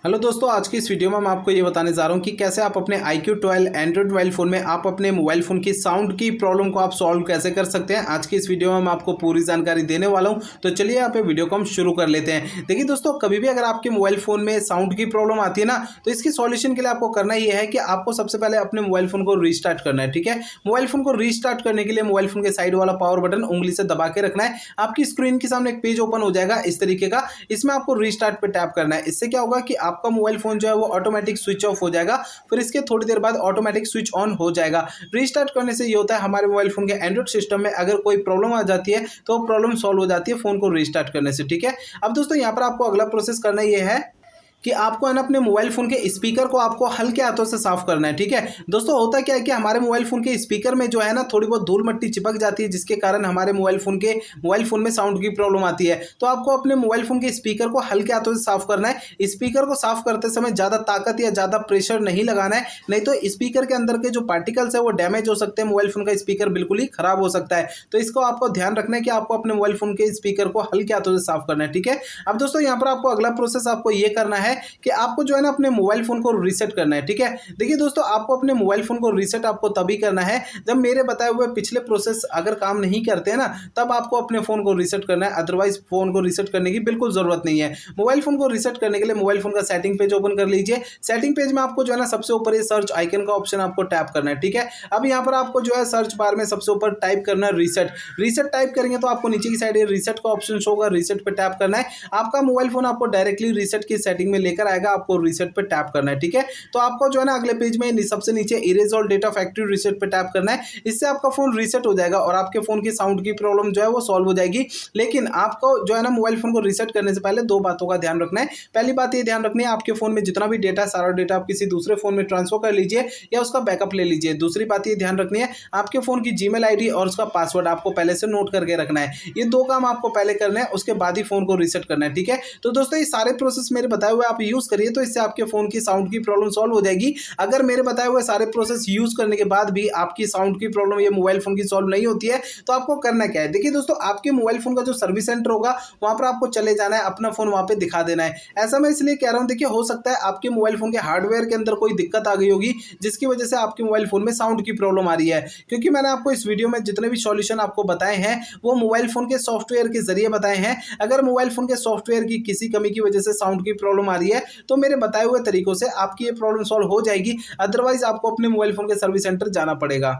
Hello दोस्तों, आज की इस वीडियो में मैं आपको ये बताने जा रहा हूँ कि कैसे आप अपने iQOO 12 एंड्रॉइड मोबाइल फ़ोन में आप अपने मोबाइल फ़ोन की साउंड की प्रॉब्लम को आप सॉल्व कैसे कर सकते हैं। आज की इस वीडियो में मैं आपको पूरी जानकारी देने वाला हूँ। तो चलिए यहाँ पे वीडियो को हम शुरू कर लेते हैं। देखिए दोस्तों, कभी भी अगर आपके मोबाइल फ़ोन में साउंड की प्रॉब्लम आती है ना, तो इसकी सॉल्यूशन के लिए आपको करना ये है कि आपको सबसे पहले अपने मोबाइल फ़ोन को रीस्टार्ट करना है। ठीक है, मोबाइल फ़ोन को रीस्टार्ट करने के लिए मोबाइल फ़ोन के साइड वाला पावर बटन उंगली से दबा के रखना है। आपकी स्क्रीन के सामने एक पेज ओपन हो जाएगा इस तरीके का, इसमें आपको रीस्टार्ट पे टैप करना है। इससे क्या होगा कि आपका मोबाइल फ़ोन जो है वो ऑटोमेटिक स्विच ऑफ हो जाएगा, फिर इसके थोड़ी देर बाद ऑटोमेटिक स्विच ऑन हो जाएगा। रीस्टार्ट करने से ये होता है, हमारे मोबाइल फोन के एंड्रॉइड सिस्टम में अगर कोई प्रॉब्लम आ जाती है तो प्रॉब्लम सॉल्व हो जाती है फोन को रीस्टार्ट करने से। ठीक है, अब दोस्तों यहाँ पर आपको अगला प्रोसेस करना ये है कि आपको है ना अपने मोबाइल फ़ोन के स्पीकर को आपको हल्के हाथों से साफ करना है। ठीक है दोस्तों, होता क्या है कि हमारे मोबाइल फ़ोन के स्पीकर में जो है ना थोड़ी बहुत धूल मिट्टी चिपक जाती है, जिसके कारण हमारे मोबाइल फ़ोन में साउंड की प्रॉब्लम आती है। तो आपको अपने मोबाइल फ़ोन के स्पीकर को हल्के हाथों से साफ करना है। स्पीकर को साफ करते समय ज़्यादा ताकत या ज़्यादा प्रेशर नहीं लगाना है, नहीं तो स्पीकर के अंदर के जो पार्टिकल्स है वो डैमेज हो सकते हैं, मोबाइल फ़ोन का स्पीकर बिल्कुल ही खराब हो सकता है। तो इसको आपको ध्यान रखना है कि आपको अपने मोबाइल फ़ोन के स्पीकर को हल्के हाथों से साफ करना है। ठीक है, अब दोस्तों यहाँ पर आपको अगला प्रोसेस आपको ये करना है कि आपको जो है ना अपने मोबाइल फोन को रीसेट करना है। ठीक है, देखिए दोस्तों, आपको अपने मोबाइल फोन को रीसेट आपको तभी करना है जब मेरे बताए हुए पिछले प्रोसेस अगर काम नहीं करते हैं ना, तब आपको अपने फोन को रीसेट करना है। अदरवाइज फोन को रीसेट करने की बिल्कुल जरूरत नहीं है। मोबाइल फोन को रीसेट करने के लिए मोबाइल फोन का सेटिंग पेज ओपन कर लीजिए। सेटिंग पेज में आपको जो है ना सबसे ऊपर ये सर्च आइकन का ऑप्शन आपको टैप करना है। ठीक है, अब यहाँ पर आपको जो है सर्च बार में सबसे ऊपर टाइप करना है रीसेट। रीसेट टाइप करेंगे तो आपको नीचे की साइड ये रीसेट का ऑप्शन शो होगा, रीसेट पे टैप करना है। आपका मोबाइल फोन आपको डायरेक्टली रीसेट की सेटिंग में लेकर आएगा, आपको रीसेट पे टैप करना है। ठीक है, तो आपको जो है ना अगले पेज में सबसे नीचे erase all data factory reset पे टैप करना है। इससे आपका फोन रीसेट हो जाएगा और आपके फोन की साउंड की प्रॉब्लम जो है वो सॉल्व हो जाएगी। लेकिन आपको जो है ना मोबाइल फोन को रीसेट करने से पहले दो बातों का ध्यान रखना है। पहली बात ये ध्यान रखनी है, आपके फोन में जितना भी डेटा, सारा डेटा आप किसी दूसरे फोन में ट्रांसफर कर लीजिए या उसका बैकअप ले लीजिए। दूसरी बात ये ध्यान रखनी है, आपके फोन की जीमेल आईडी और उसका पासवर्ड आपको पहले से नोट करके रखना है। ये दो काम आपको पहले करना है, उसके बाद ही फोन को रीसेट करना है। ठीक है, तो दोस्तों ये सारे प्रोसेस मेरे बताए हुए आप यूज करिए, तो इससे आपके फोन की साउंड की प्रॉब्लम सॉल्व हो जाएगी। अगर मेरे बताए हुए सारे प्रोसेस यूज करने के बाद भी आपकी साउंड की प्रॉब्लम ये मोबाइल फोन की सॉल्व नहीं होती है, तो आपको करना क्या है। देखिए दोस्तों, आपके मोबाइल फोन का जो सर्विस सेंटर होगा वहां पर आपको चले जाना है, अपना फोन वहां पे दिखा देना है। ऐसा मैं इसलिए कह रहा हूं, देखिए हो सकता है आपके मोबाइल फोन के हार्डवेयर के अंदर कोई दिक्कत आ गई होगी, जिसकी वजह से आपके मोबाइल फोन में साउंड की प्रॉब्लम आ रही है। क्योंकि मैंने आपको इस वीडियो में जितने भी सॉल्यूशन आपको बताए हैं वो मोबाइल फोन के सॉफ्टवेयर के जरिए बताए हैं। अगर मोबाइल फोन के सॉफ्टवेयर की किसी कमी की वजह से साउंड की प्रॉब्लम आ रही है, तो मेरे बताए हुए तरीकों से आपकी ये प्रॉब्लम सॉल्व हो जाएगी। अदरवाइज आपको अपने मोबाइल फोन के सर्विस सेंटर जाना पड़ेगा।